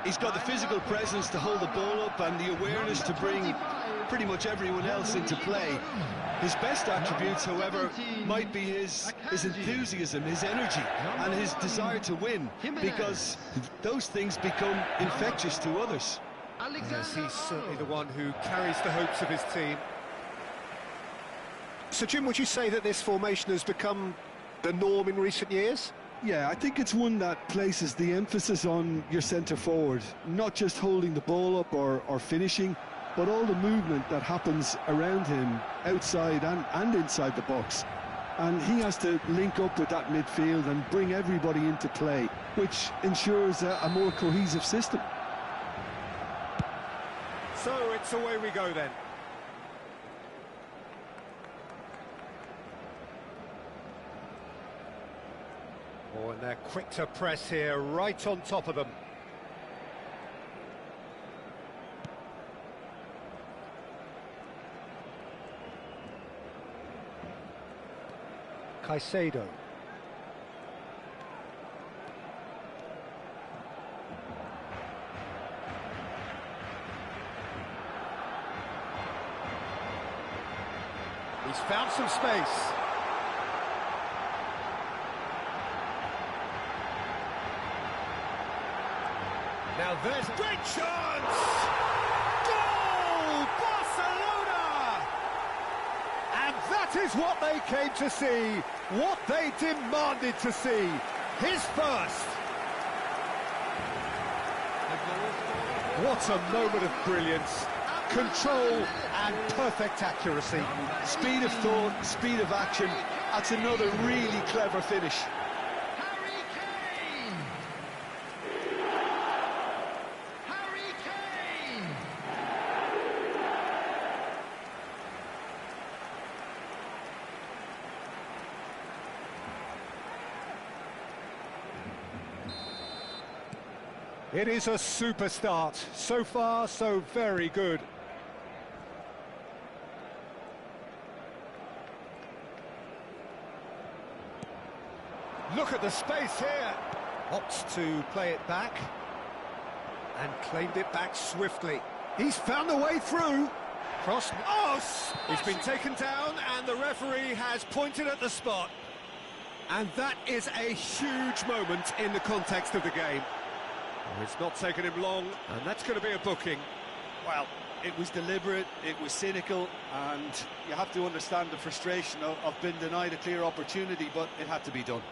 He's got the physical presence to hold the ball up and the awareness to bring pretty much everyone else into play. His best attributes, however, might be his enthusiasm, his energy, and his desire to win, because those things become infectious to others. Yes, he's certainly the one who carries the hopes of his team. So, Jim, would you say that this formation has become the norm in recent years? Yeah, I think it's one that places the emphasis on your centre-forward, not just holding the ball up or finishing, but all the movement that happens around him, outside and inside the box. And he has to link up with that midfield and bring everybody into play, which ensures a more cohesive system. So it's away we go then. Oh, and they're quick to press here, right on top of them. Caicedo. He's found some space. Now there's great chance! Goal! Barcelona! And that is what they came to see, what they demanded to see. His first. What a moment of brilliance. Control and perfect accuracy. Speed of thought, speed of action. That's another really clever finish. It is a super start. So far, so very good. Look at the space here. Opts to play it back. And claimed it back swiftly. He's found a way through. Cross. Oh! He's been taken down and the referee has pointed at the spot. And that is a huge moment in the context of the game. It's not taken him long, and that's going to be a booking. Well, it was deliberate, it was cynical, and you have to understand the frustration of being denied a clear opportunity, but it had to be done.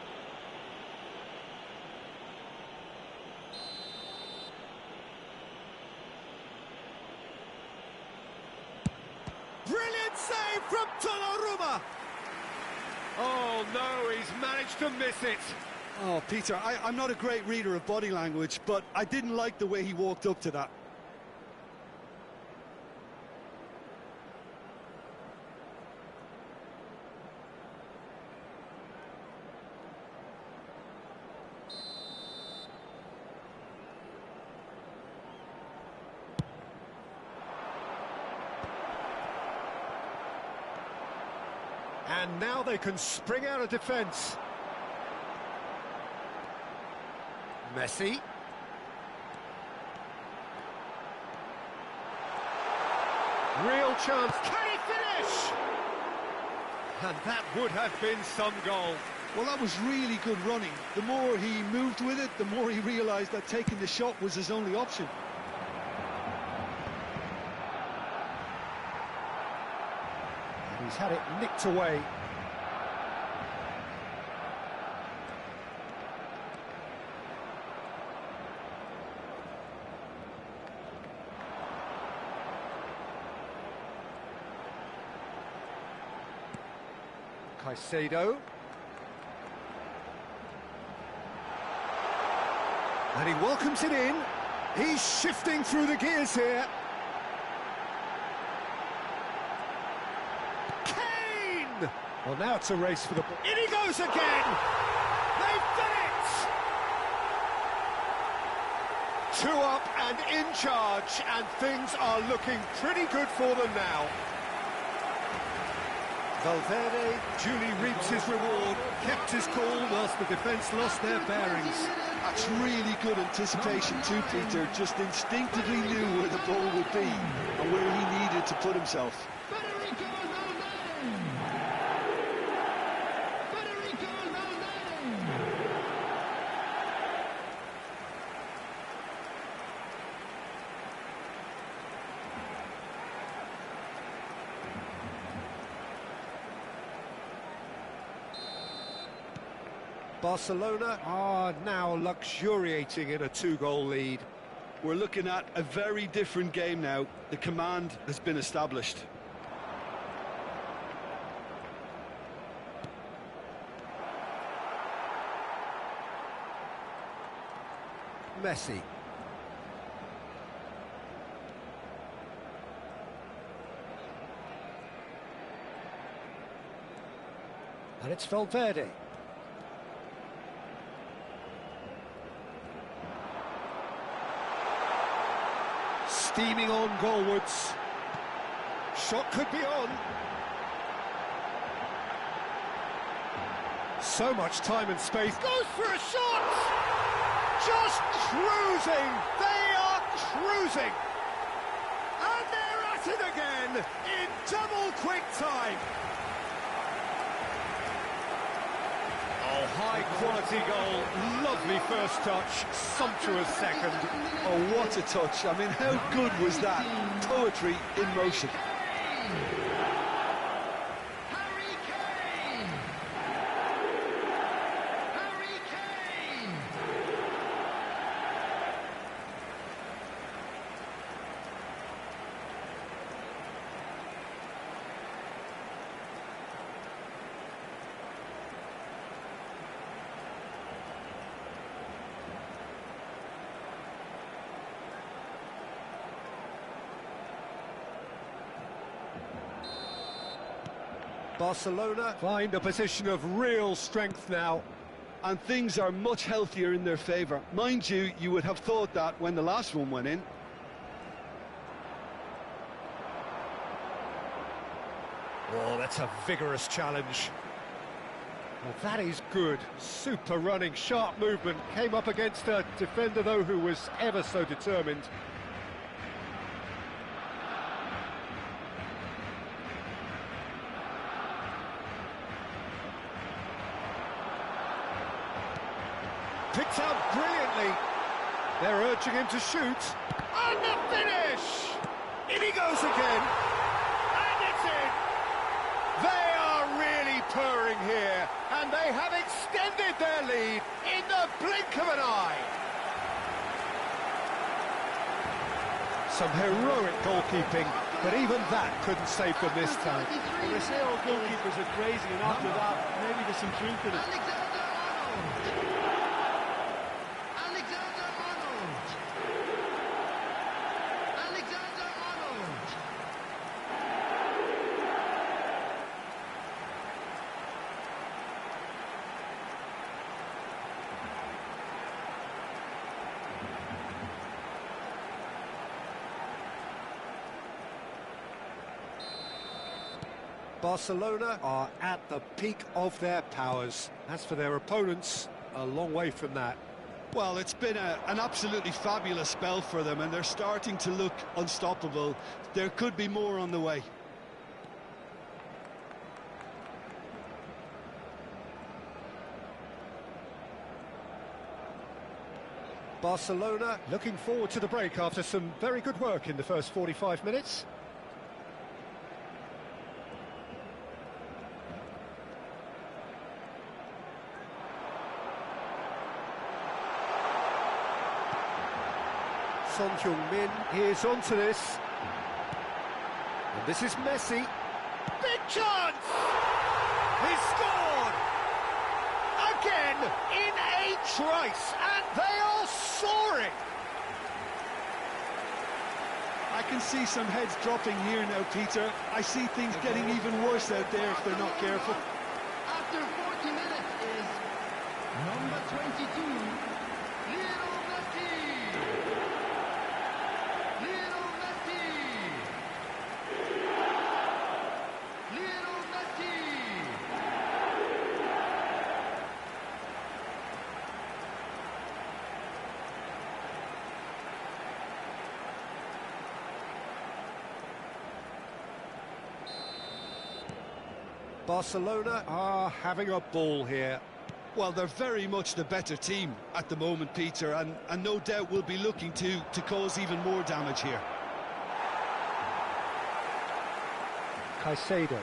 Brilliant save from Donnarumma! Oh no, he's managed to miss it. Oh, Peter, I'm not a great reader of body language, but I didn't like the way he walked up to that. And now they can spring out of defence. Messi. Real chance. Can he finish? And that would have been some goal. Well, that was really good running. The more he moved with it, the more he realised that taking the shot was his only option. And he's had it nicked away. Caicedo. And he welcomes it in. He's shifting through the gears here. Kane! Well, now it's a race for the ball. In he goes again! They've done it! 2 up and in charge, and things are looking pretty good for them now. Valverde duly reaps his reward, kept his cool whilst the defence lost their bearings. That's really good anticipation too, Peter. Just instinctively knew where the ball would be and where he needed to put himself. Barcelona are now luxuriating in a two-goal lead. We're looking at a very different game now. The command has been established. Messi. And it's Valverde. Steaming on goalwards. Shot could be on. So much time and space. Goes for a shot! Just cruising! They are cruising! And they're at it again in double quick time. Oh, high-quality goal, lovely first touch, sumptuous second. Oh, what a touch. I mean, how good was that? Poetry in motion. Barcelona find a position of real strength now. And things are much healthier in their favour. Mind you, you would have thought that when the last one went in. Oh, that's a vigorous challenge. Well, that is good. Super running, sharp movement. Came up against a defender, though, who was ever so determined. Picked out brilliantly. They're urging him to shoot. And the finish! In he goes again. And it's in. They are really purring here. And they have extended their lead in the blink of an eye. Some heroic goalkeeping, but even that couldn't save them this time. Well, they say all goalkeepers are crazy, and after that, maybe there's some truth in it. Barcelona are at the peak of their powers. As for their opponents, a long way from that. Well, it's been an absolutely fabulous spell for them, and they're starting to look unstoppable. There could be more on the way. Barcelona looking forward to the break after some very good work in the first 45 minutes. Son Heung-min is onto this. And this is Messi. Big chance! He scored! Again in a trice, and they are soaring! I can see some heads dropping here now, Peter. I see things getting even worse out there if they're not careful. After 40 minutes is number 22, Lionel Messi. Lionel Messi. Lionel Messi. Barcelona are having a ball here. Well, they're very much the better team at the moment, Peter, and no doubt will be looking to cause even more damage here. Caicedo.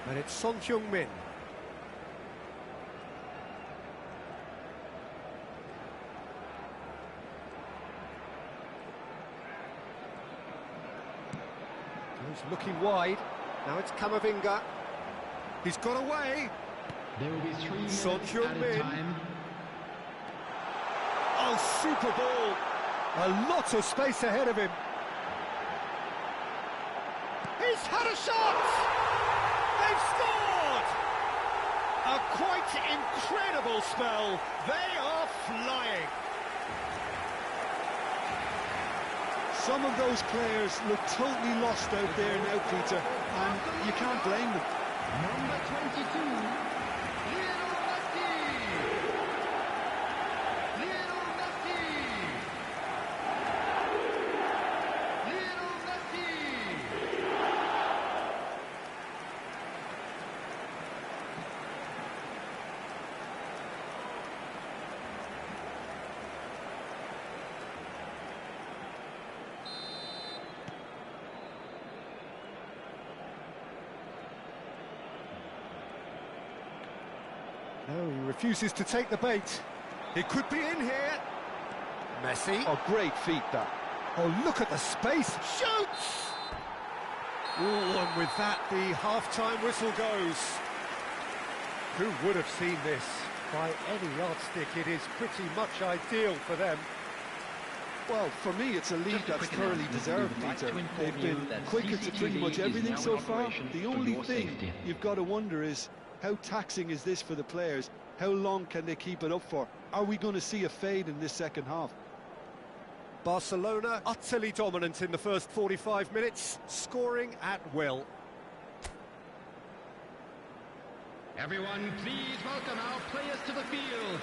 And it's Son Heung-min. He's looking wide. Now it's Camavinga. He's got away. There will be 3 minutes Son Heung-min. added time. Oh, super ball. A lot of space ahead of him. He's had a shot! They've scored! A quite incredible spell. They are flying. Some of those players look totally lost out there now, Peter, and you can't blame them. Number 22, Lionel Messi. Lionel Messi. Lionel Messi. No, he refuses to take the bait. It could be in here. Messi. Oh, great feat, that. Oh, look at the space. Shoots! Oh, and with that, the half-time whistle goes. Who would have seen this? By any yardstick, it is pretty much ideal for them. Well, for me, it's a lead Just a that's quick thoroughly announcement. deserved, We would like Peter. to inform They've you been that quicker to pretty CCTV much is everything now so in far. operation The for only your thing safety. you've got to wonder is, how taxing is this for the players? How long can they keep it up for? Are we going to see a fade in this second half? Barcelona utterly dominant in the first 45 minutes, scoring at will. Everyone, please welcome our players to the field.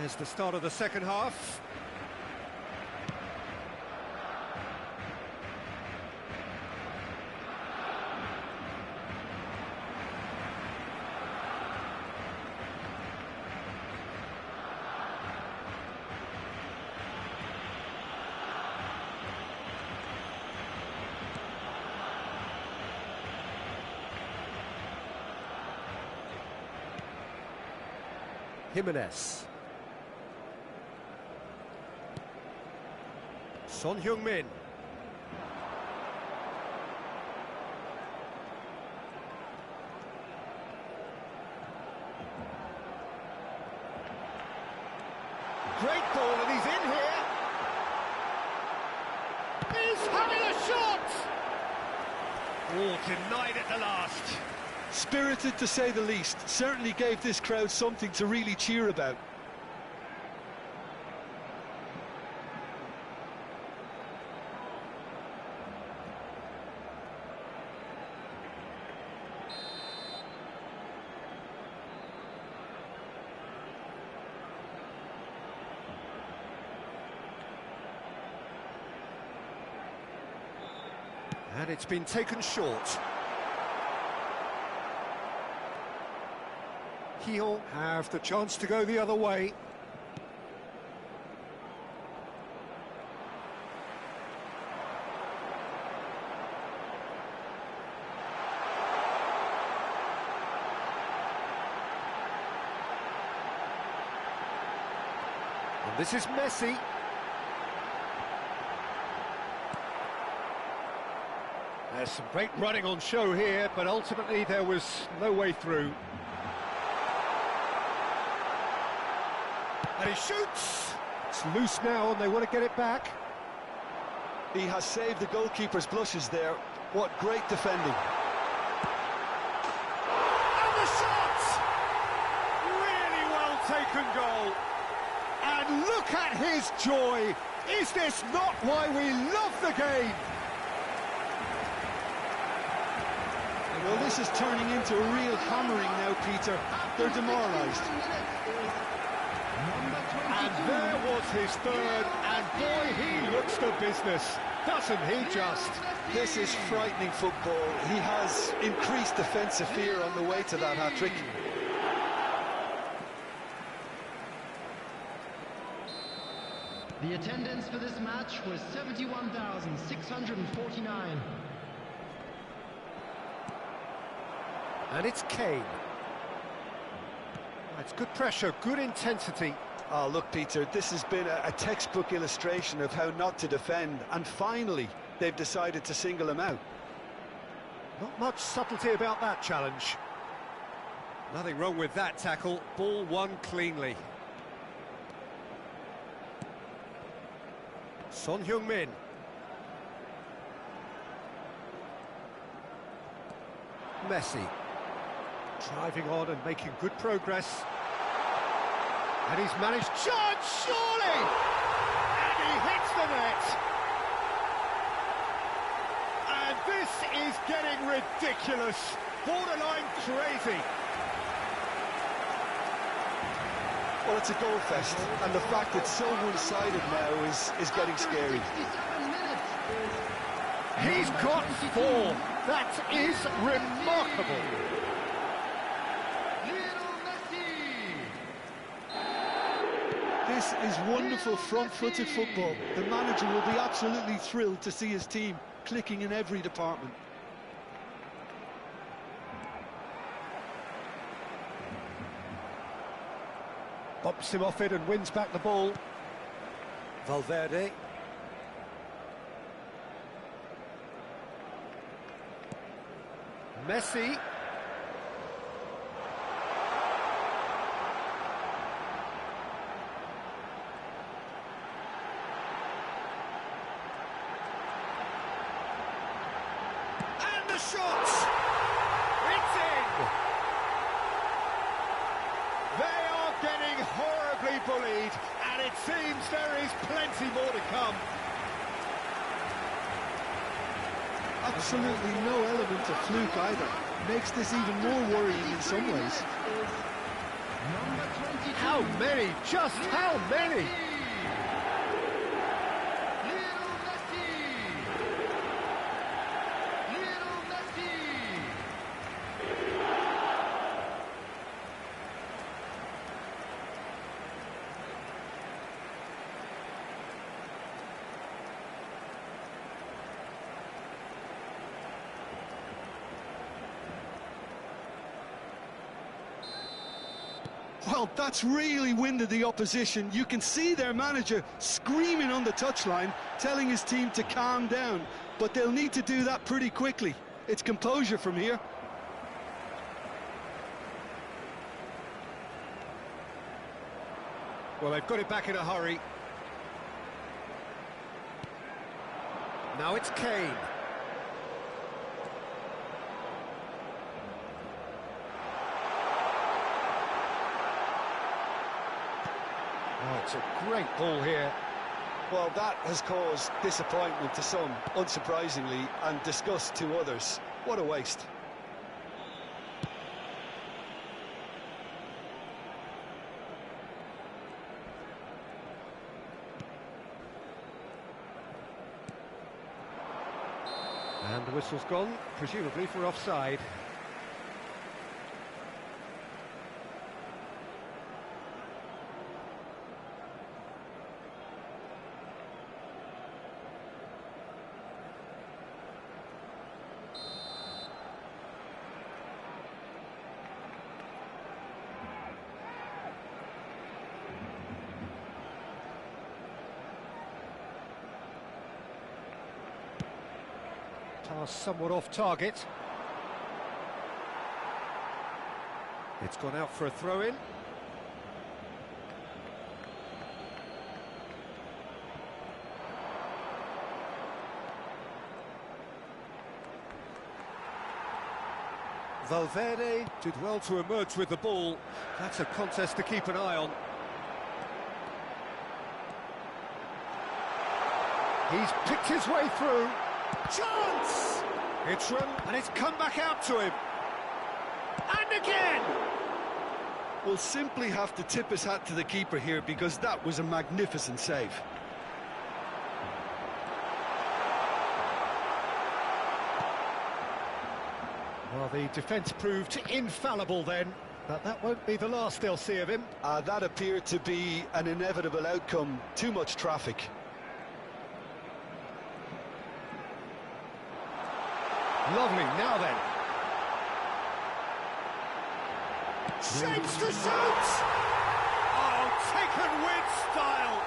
There's the start of the second half. Jimenez. Son Heung-min. Great ball, and he's in here. He's having a shot! Oh, denied at the last. Spirited, to say the least. Certainly gave this crowd something to really cheer about. And it's been taken short. He'll have the chance to go the other way. And this is Messi. There's some great running on show here, but ultimately there was no way through. And he shoots! It's loose now and they want to get it back. He has saved the goalkeeper's blushes there. What great defending. And the shot! Really well taken goal. And look at his joy. Is this not why we love the game? Well, this is turning into a real hammering now, Peter. They're demoralised. And there was his third, and boy, he looks the business, doesn't he just? This is frightening football. He has increased defensive fear on the way to that hat-trick. The attendance for this match was 71,649. And it's Kane. It's good pressure, good intensity. Oh, look, Peter, this has been a textbook illustration of how not to defend, and finally, they've decided to single him out. Not much subtlety about that challenge. Nothing wrong with that tackle, ball won cleanly. Son Heung-min. Messi. Driving on and making good progress. And he's managed... Shot, surely! And he hits the net! And this is getting ridiculous. Borderline crazy. Well, it's a goal fest, and the fact it's so one-sided now is getting scary. He's got 4. That is remarkable. This is wonderful front-footed football. The manager will be absolutely thrilled to see his team clicking in every department. Bumps him off it and wins back the ball. Valverde. Messi. And the shot! It's in! They are getting horribly bullied, and it seems there is plenty more to come. Absolutely no element of fluke either. Makes this even more worrying in some ways. How many? Just how many? Well, that's really winded the opposition. You can see their manager screaming on the touchline, telling his team to calm down. But they'll need to do that pretty quickly. It's composure from here. Well, they've got it back in a hurry. Now it's Kane. Oh, it's a great ball here. Well, that has caused disappointment to some, unsurprisingly, and disgust to others. What a waste. And the whistle's gone, presumably for offside. Pass somewhat off target. It's gone out for a throw-in. Valverde did well to emerge with the ball. That's a contest to keep an eye on. He's picked his way through. Chance! It's run, and it's come back out to him. And again! Will simply have to tip his hat to the keeper here because that was a magnificent save. Well, the defence proved infallible then, but that won't be the last they'll see of him. That appeared to be an inevitable outcome. Too much traffic. Lovely, now then. Shapes to shoot! Oh, taken with style!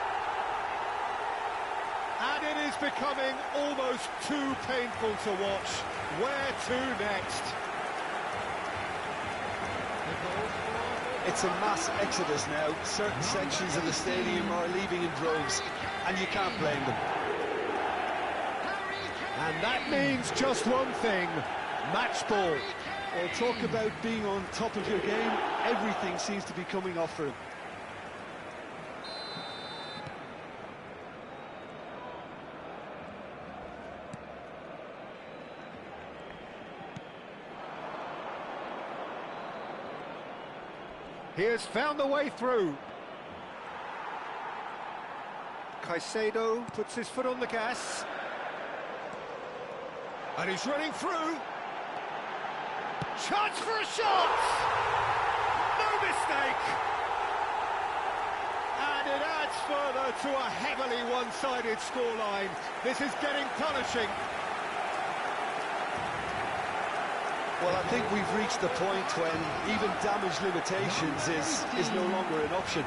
And it is becoming almost too painful to watch. Where to next? It's a mass exodus now. Certain sections of the stadium are leaving in droves, and you can't blame them. And that means just one thing, match ball. Well, talk about being on top of your game. Everything seems to be coming off for him. He has found the way through. Caicedo puts his foot on the gas. And he's running through. Chance for a shot! No mistake! And it adds further to a heavily one-sided scoreline. This is getting punishing. Well, I think we've reached the point when even damage limitations is no longer an option.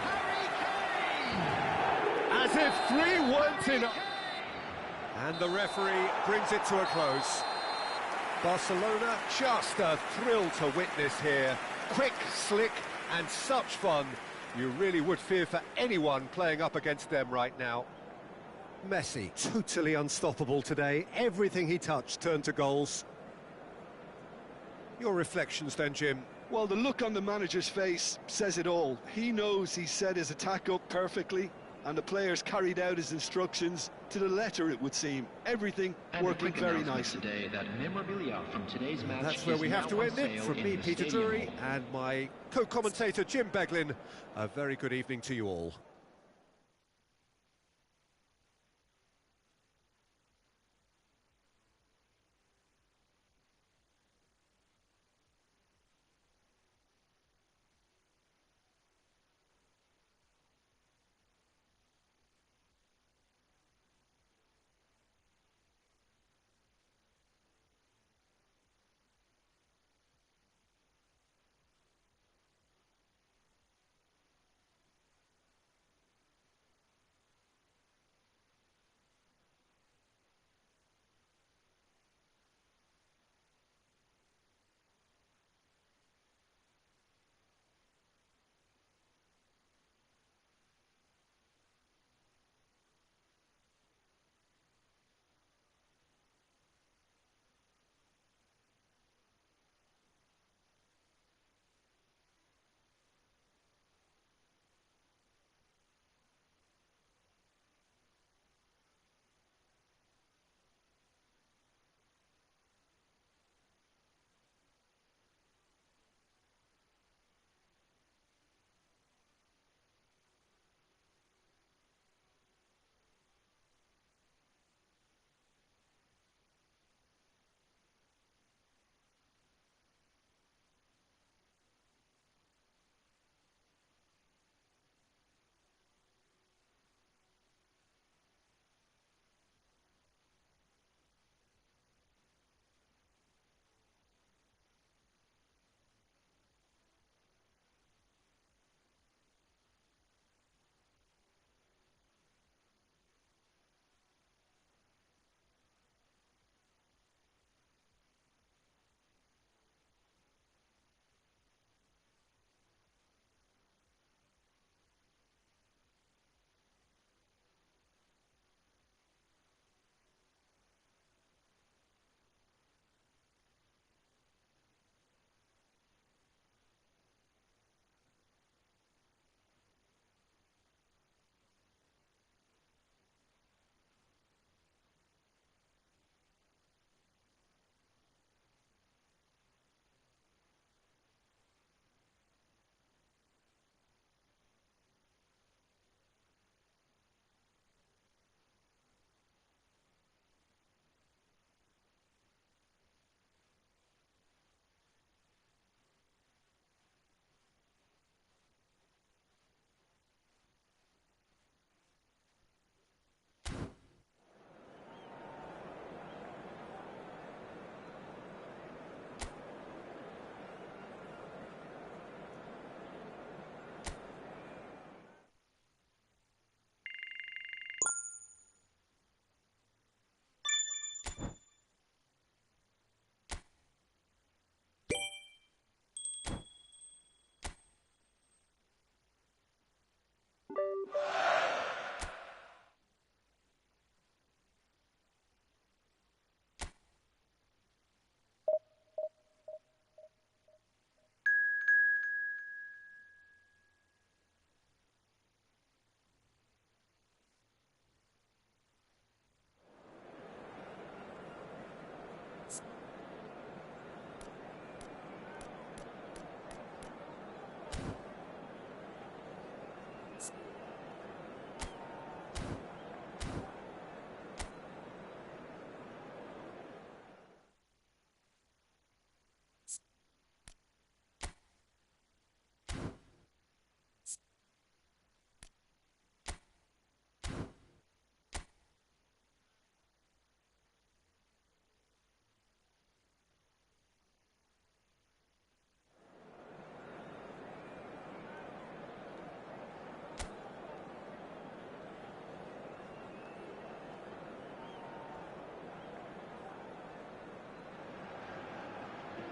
As if 3 weren't enough. And the referee brings it to a close. Barcelona, just a thrill to witness here. Quick, slick, and such fun. You really would fear for anyone playing up against them right now. Messi, totally unstoppable today. Everything he touched turned to goals. Your reflections then, Jim? Well, the look on the manager's face says it all. He knows he set his attack up perfectly, and the players carried out his instructions to the letter, it would seem. Everything working very nicely. Today that memorabilia from today's match. That's where we have to end it. From me, Peter Drury, and my co-commentator, Jim Beglin. A very good evening to you all.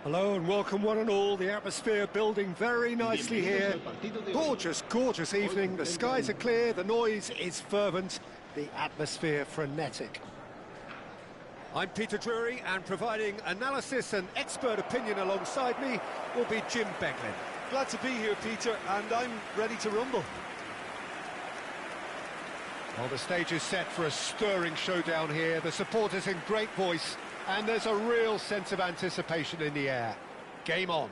Hello and welcome one and all. The atmosphere building very nicely here. Gorgeous, gorgeous evening. The skies are clear, the noise is fervent, the atmosphere frenetic. I'm Peter Drury, and providing analysis and expert opinion alongside me will be Jim Beglin. Glad to be here, Peter, and I'm ready to rumble. Well, the stage is set for a stirring showdown here. The supporters in great voice, and there's a real sense of anticipation in the air. Game on.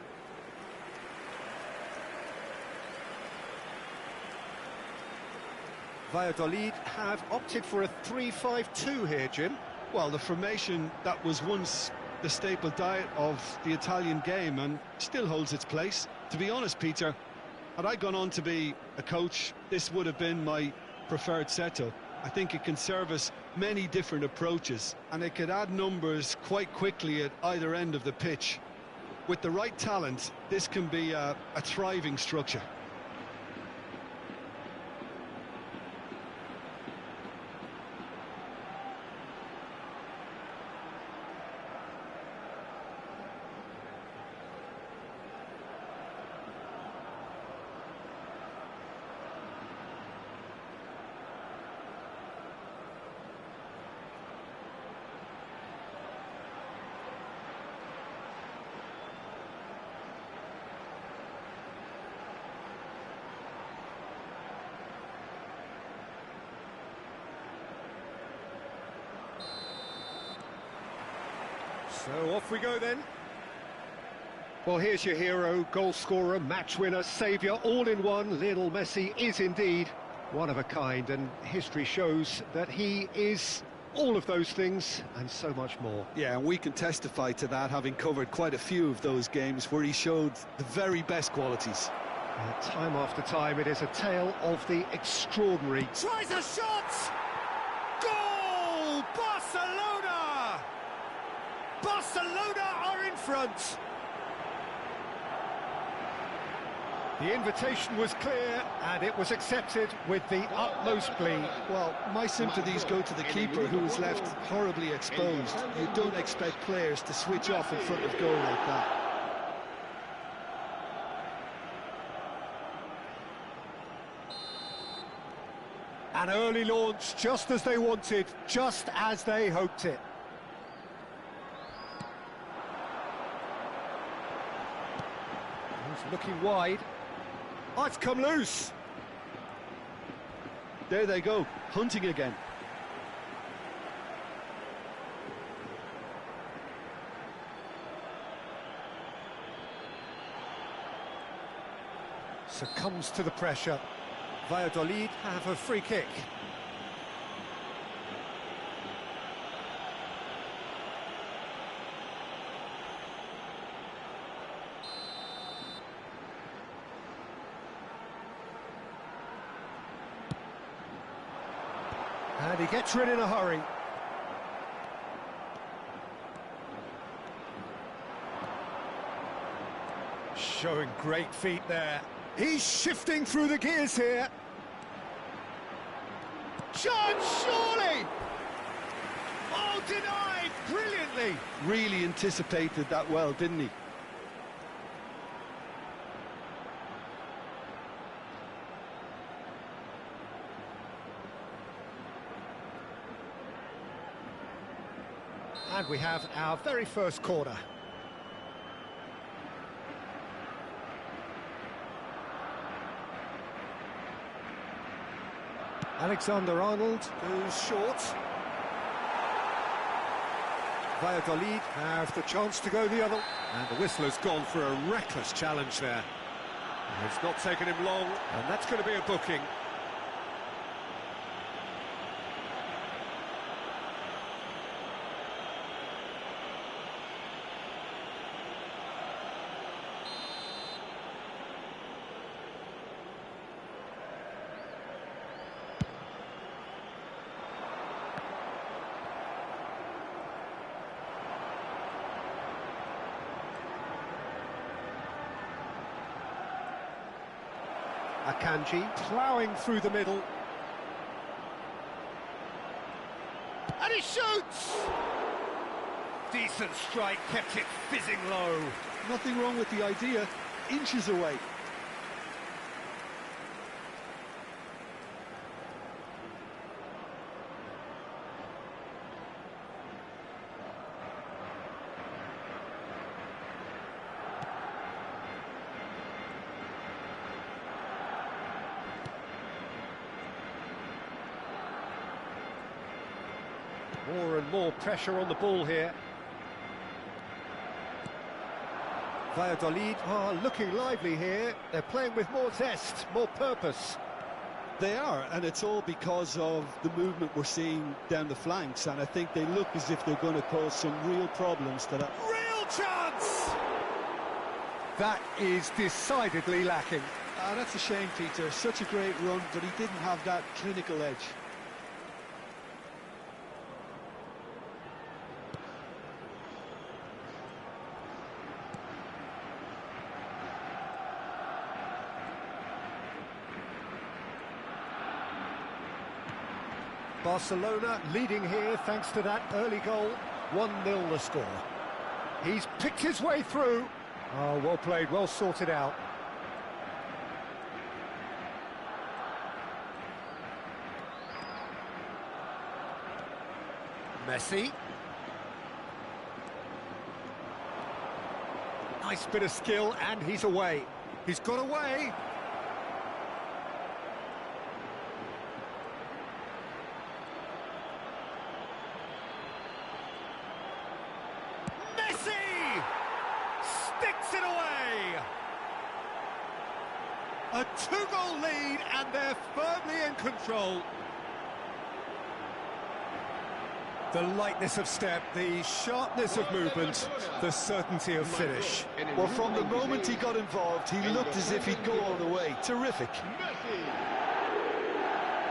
Valladolid have opted for a 3-5-2 here, Jim. Well, the formation that was once the staple diet of the Italian game and still holds its place. To be honest, Peter, had I gone on to be a coach, this would have been my preferred setup. I think it can service many different approaches, and it could add numbers quite quickly at either end of the pitch. With the right talent, this can be a thriving structure. So off we go then. Well, here's your hero, goal scorer, match winner, saviour, all in one. Lionel Messi is indeed one of a kind, and history shows that he is all of those things and so much more. Yeah, and we can testify to that, having covered quite a few of those games where he showed the very best qualities. Time after time, it is a tale of the extraordinary. Tries a shot! Goal! Barcelona! Barcelona are in front. The invitation was clear and it was accepted with the utmost glee. Well, my sympathies go to the keeper, who was left horribly exposed. You don't expect players to switch off in front of goal like that. An early launch, just as they wanted, just as they hoped it. He's looking wide. Oh, it's come loose. There they go, hunting again. Succumbs to the pressure. Valladolid have a free kick. And he gets rid in a hurry. Showing great feet there. He's shifting through the gears here. Chance, surely! Oh, denied brilliantly. Really anticipated that well, didn't he? And we have our very first corner. Alexander-Arnold goes short. Valladolid have the chance to go the other. And the whistle has gone for a reckless challenge there. It's not taken him long, and that's going to be a booking. Akanji ploughing through the middle. And he shoots! Decent strike, kept it fizzing low. Nothing wrong with the idea, inches away. More and more pressure on the ball here. Valladolid are looking lively here. They're playing with more zest, more purpose. They are, and it's all because of the movement we're seeing down the flanks, and I think they look as if they're going to cause some real problems to that. Real chance! That is decidedly lacking. That's a shame, Peter. Such a great run, but he didn't have that clinical edge. Barcelona leading here thanks to that early goal. 1-0 the score. He's picked his way through. Oh, well played, well sorted out. Messi. Nice bit of skill, and he's away. He's got away. Sticks it away! A 2-goal lead, and they're firmly in control. The lightness of step, the sharpness of movement, the certainty of finish. Well, from the moment he got involved, he looked as if he'd go all the way. Terrific.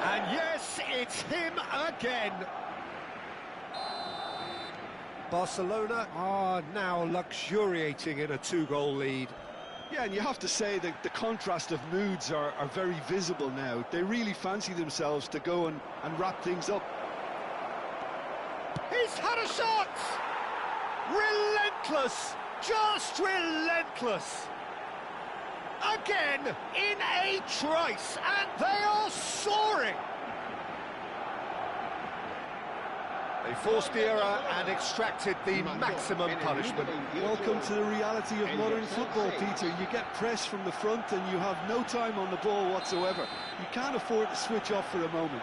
And yes, it's him again. Barcelona are now luxuriating in a 2-goal lead. Yeah, and you have to say that the contrast of moods are very visible now. They really fancy themselves to go and wrap things up. He's had a shot! Relentless! Just relentless! Again, in a trice, and they are soaring! They forced the error and extracted the maximum punishment. Welcome to the reality of modern football, Peter. You get press from the front and you have no time on the ball whatsoever. You can't afford to switch off for a moment.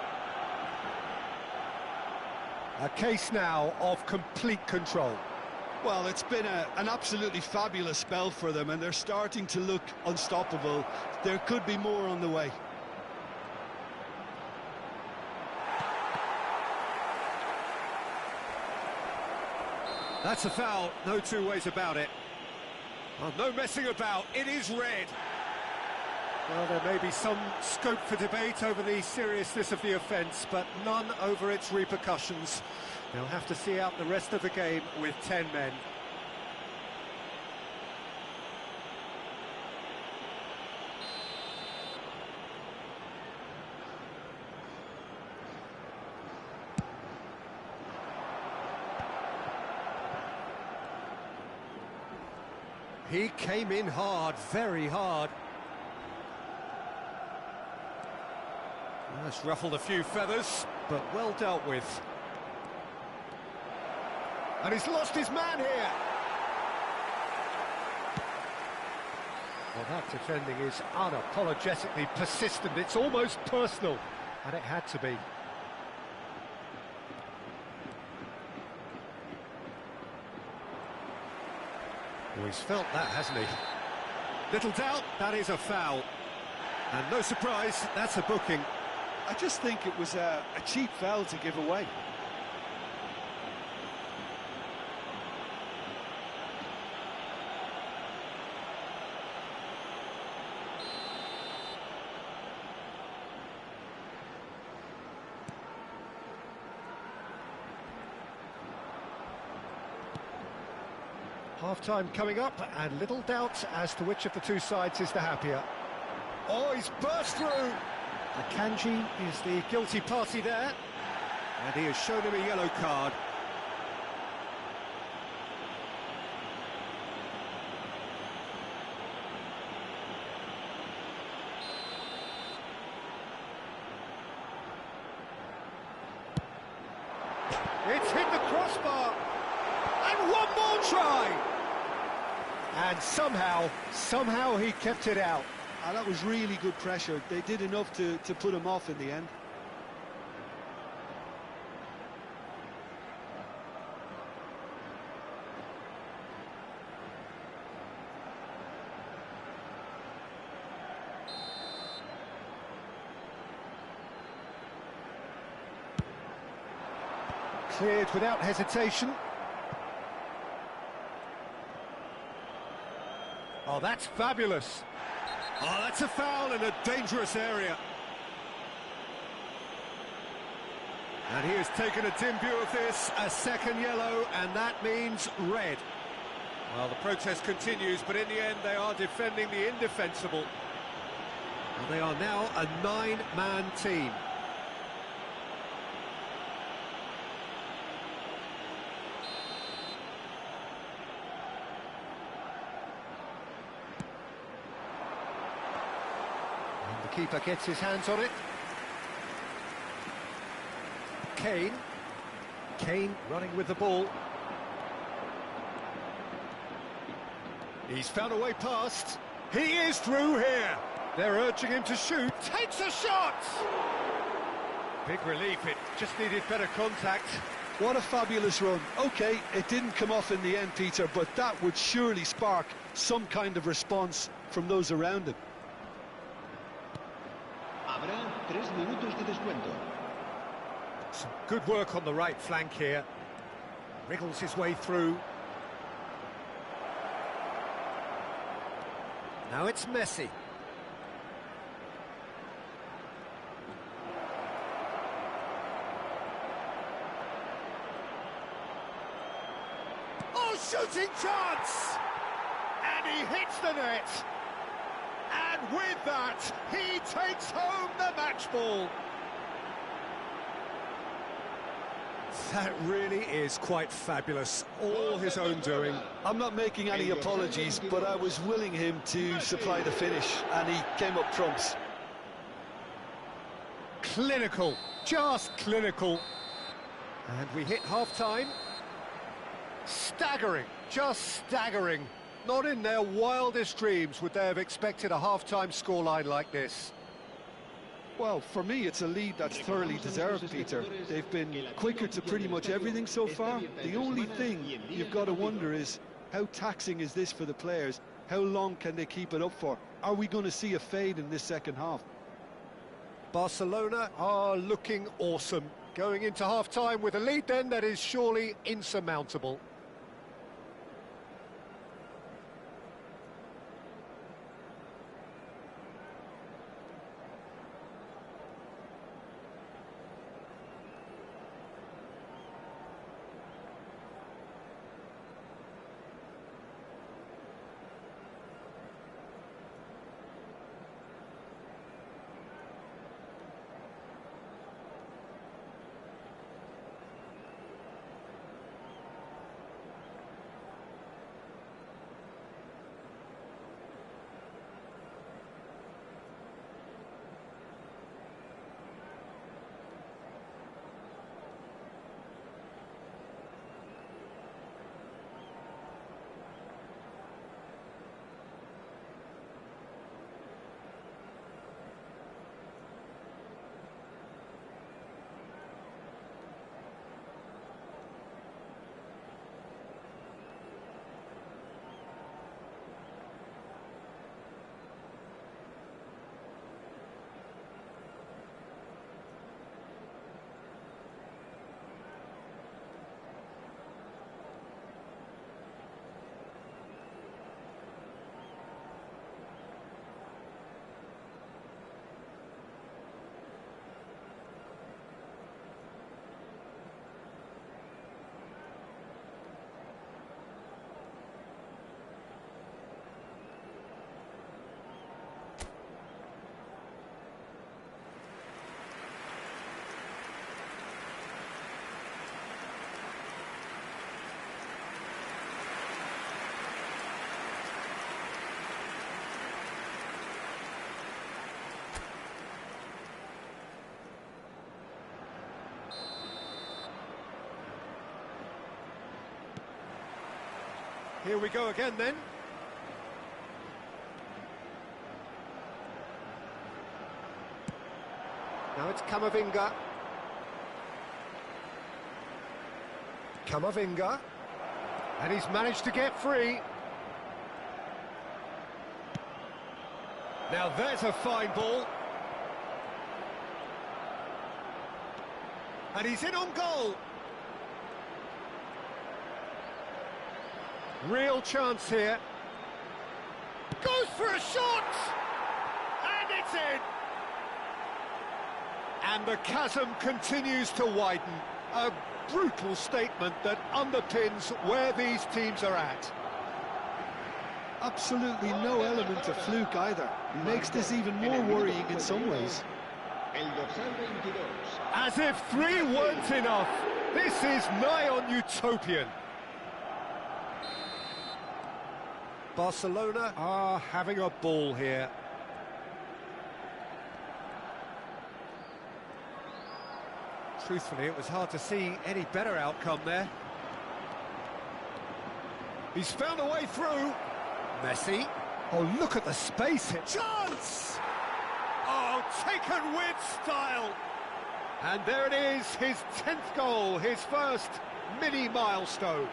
A case now of complete control. Well, it's been an absolutely fabulous spell for them, and they're starting to look unstoppable. There could be more on the way. That's a foul, no two ways about it. Well, no messing about, it is red. Well, there may be some scope for debate over the seriousness of the offence, but none over its repercussions. They'll have to see out the rest of the game with 10 men. He came in hard, very hard. That's ruffled a few feathers, but well dealt with. And he's lost his man here. Well, that defending is unapologetically persistent. It's almost personal, and it had to be. Well, he's felt that, hasn't he? Little doubt, that is a foul. And no surprise, that's a booking. I just think it was a cheap foul to give away. Half-time coming up, and little doubt as to which of the two sides is the happier. Oh, he's burst through! Akanji is the guilty party there, and he has shown him a yellow card. It's hit the crossbar. And one more try. And somehow he kept it out. That was really good pressure. They did enough to put him off in the end. Cleared without hesitation. Oh, that's fabulous. Oh, that's a foul in a dangerous area. And he has taken a dim view of this, a second yellow, and that means red. Well, the protest continues, but in the end they are defending the indefensible. And they are now a 9-man team. And the keeper gets his hands on it. Kane running with the ball. He's found a way past. He is through here. They're urging him to shoot. Takes a shot! Big relief, it just needed better contact. What a fabulous run. OK, it didn't come off in the end, Peter, but that would surely spark some kind of response from those around him. Habrá 3 minutos de descuento. Some good work on the right flank here. Wriggles his way through. Now it's Messi. Oh, shooting chance! And he hits the net. And with that, he takes home the match ball. That really is quite fabulous, all his own doing. I'm not making any apologies, but I was willing him to supply the finish, and he came up trumps. Clinical, just clinical. And we hit half-time. Staggering, just staggering. Not in their wildest dreams would they have expected a half-time scoreline like this. Well, for me, it's a lead that's thoroughly deserved, Peter. They've been quicker to pretty much everything so far. The only thing you've got to wonder is, how taxing is this for the players? How long can they keep it up for? Are we going to see a fade in this second half? Barcelona are looking awesome. Going into half-time with a lead then that is surely insurmountable. Here we go again then. Now it's Camavinga. Camavinga. And he's managed to get free. Now there's a fine ball. And he's in on goal. Real chance here. Goes for a shot! And it's in! And the chasm continues to widen. A brutal statement that underpins where these teams are at. Absolutely no element of fluke either. Makes this even more worrying in some ways. As if 3 weren't enough, this is nigh on utopian. Barcelona are having a ball here. Truthfully, it was hard to see any better outcome there. He's found a way through. Messi. Oh, look at the space here. Chance! Oh, taken with style. And there it is, his 10th goal, his first mini milestone.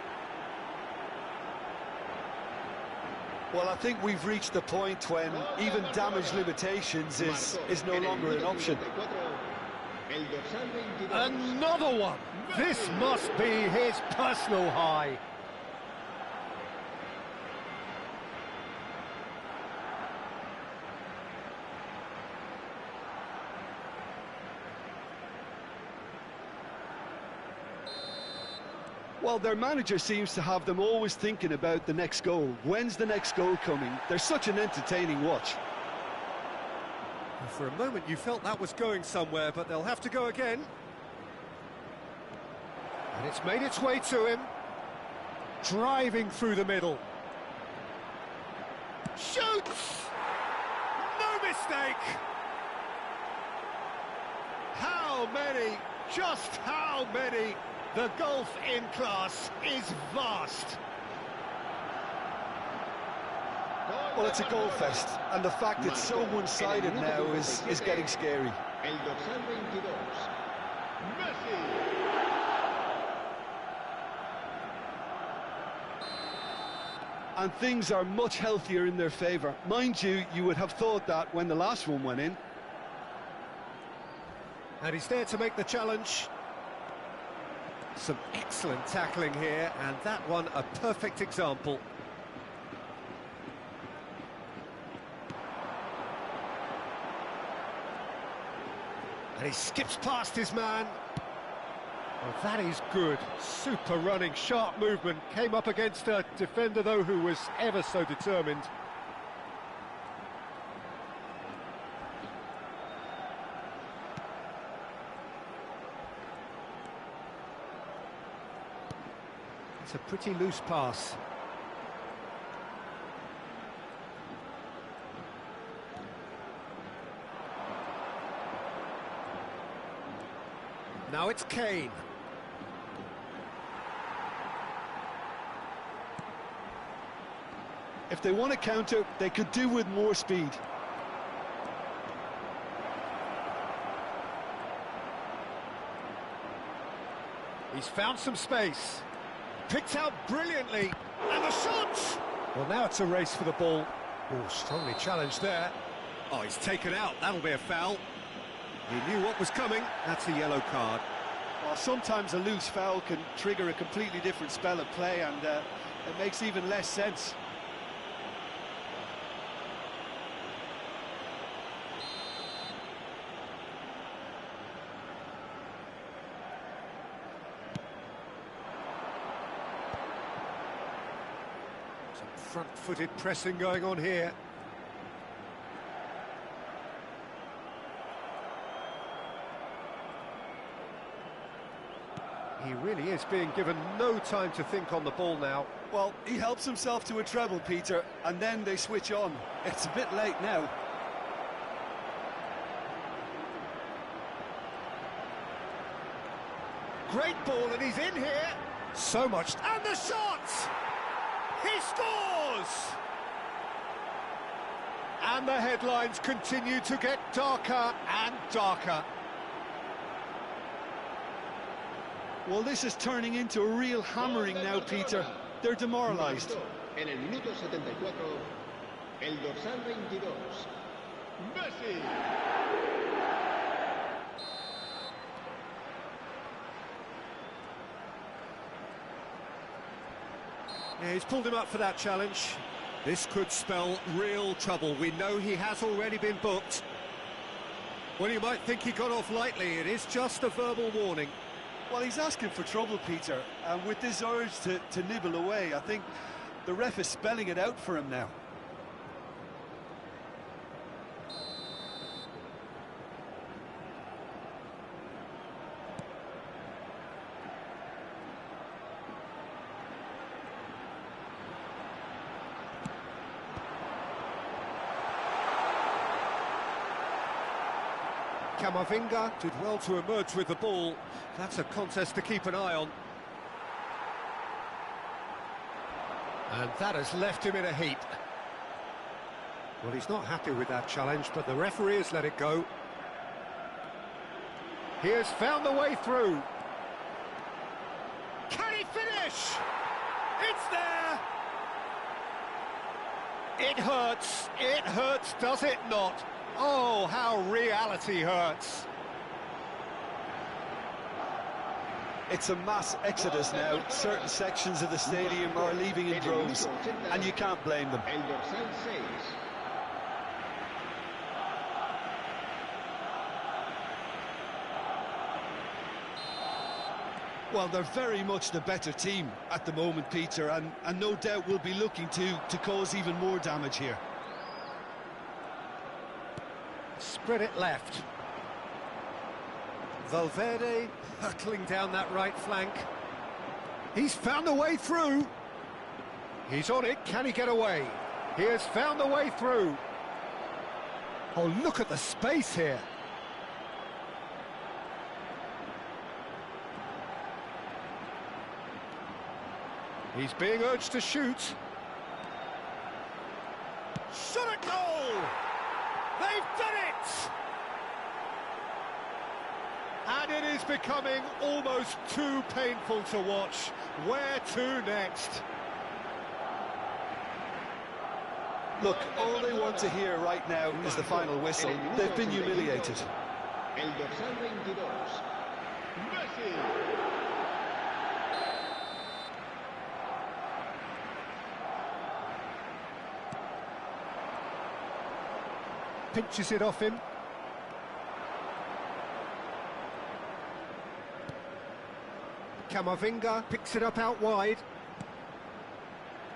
Well, I think we've reached the point when even damage limitations is no longer an option. Another one! This must be his personal high. Well, their manager seems to have them always thinking about the next goal. When's the next goal coming? They're such an entertaining watch. For a moment you felt that was going somewhere, but they'll have to go again. And it's made its way to him. Driving through the middle. Shoots! No mistake! How many? Just how many? The gulf in class is vast. Well, it's a goal fest, and the fact it's so one-sided now is getting scary. And things are much healthier in their favour. Mind you, you would have thought that when the last one went in. And he's there to make the challenge. Some excellent tackling here, and that one a perfect example. And he skips past his man. Well, that is good. Super running, sharp movement. Came up against a defender, though, who was ever so determined. It's a pretty loose pass. Now it's Kane. If they want to counter, they could do with more speed. He's found some space. Picked out brilliantly. And the shot! Well, now it's a race for the ball. Oh, strongly challenged there. Oh, he's taken out. That'll be a foul. He knew what was coming. That's a yellow card. Well, sometimes a loose foul can trigger a completely different spell of play, and it makes even less sense. Some front-footed pressing going on here. He really is being given no time to think on the ball now. Well, he helps himself to a treble, Peter, and then they switch on. It's a bit late now. Great ball, and he's in here. So much. And the shot! He scores! And the headlines continue to get darker and darker. Well, this is turning into a real hammering now, Peter. They're demoralised. En el minuto 74, el dorsal 22, Messi. Yeah, he's pulled him up for that challenge. This could spell real trouble. We know he has already been booked. Well, you might think he got off lightly. It is just a verbal warning. Well, he's asking for trouble, Peter, and with this urge to nibble away, I think the ref is spelling it out for him now. Camavinga did well to emerge with the ball. That's a contest to keep an eye on. And that has left him in a heap. Well, he's not happy with that challenge, but the referee has let it go. He has found the way through. Can he finish? It's there! It hurts, does it not? Oh, how reality hurts. It's a mass exodus now. Certain sections of the stadium are leaving in droves, and you can't blame them. El dorsal 6. Well, they're very much the better team at the moment, Peter, and no doubt will be looking to cause even more damage here. Spread it left. Valverde hurtling down that right flank. He's found a way through. He's on it. Can he get away? He has found a way through. Oh, look at the space here. He's being urged to shoot. Shot at goal! They've done it! And it is becoming almost too painful to watch. Where to next? Look, all they want to hear right now is the final whistle. They've been humiliated. El dorsal 22, Messi. Pinches it off him. Camavinga picks it up out wide.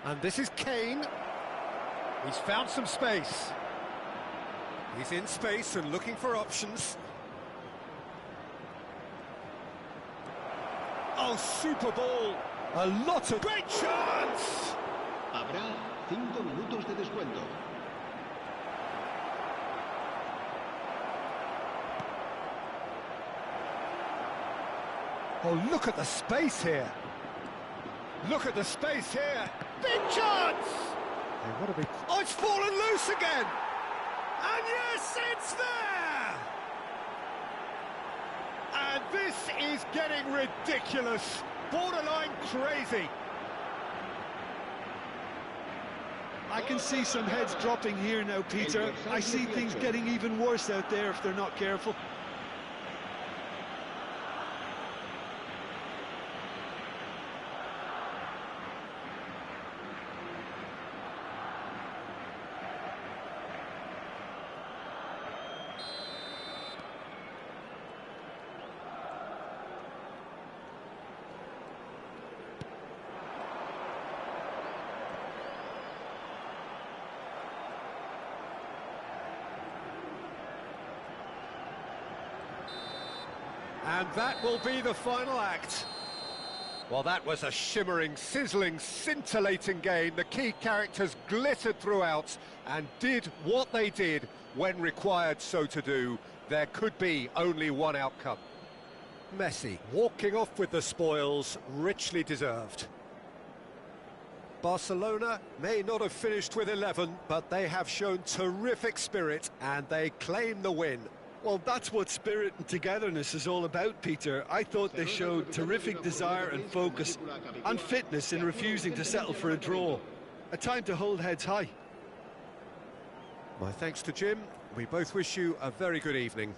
And this is Kane. He's found some space. He's in space and looking for options. Oh, super ball. A lot of great chance. Habrá 5 minutos de descuento. Oh, look at the space here. Look at the space here. Big chance! Oh, it's fallen loose again! And yes, it's there! And this is getting ridiculous. Borderline crazy. I can see some heads dropping here now, Peter. I see things getting even worse out there if they're not careful. And that will be the final act. Well, that was a shimmering, sizzling, scintillating game. The key characters glittered throughout and did what they did when required so to do. There could be only one outcome. Messi walking off with the spoils, richly deserved. Barcelona may not have finished with 11, but they have shown terrific spirit and they claim the win. Well, that's what spirit and togetherness is all about, Peter. I thought they showed terrific desire and focus and fitness in refusing to settle for a draw. A time to hold heads high. My thanks to Jim. We both wish you a very good evening.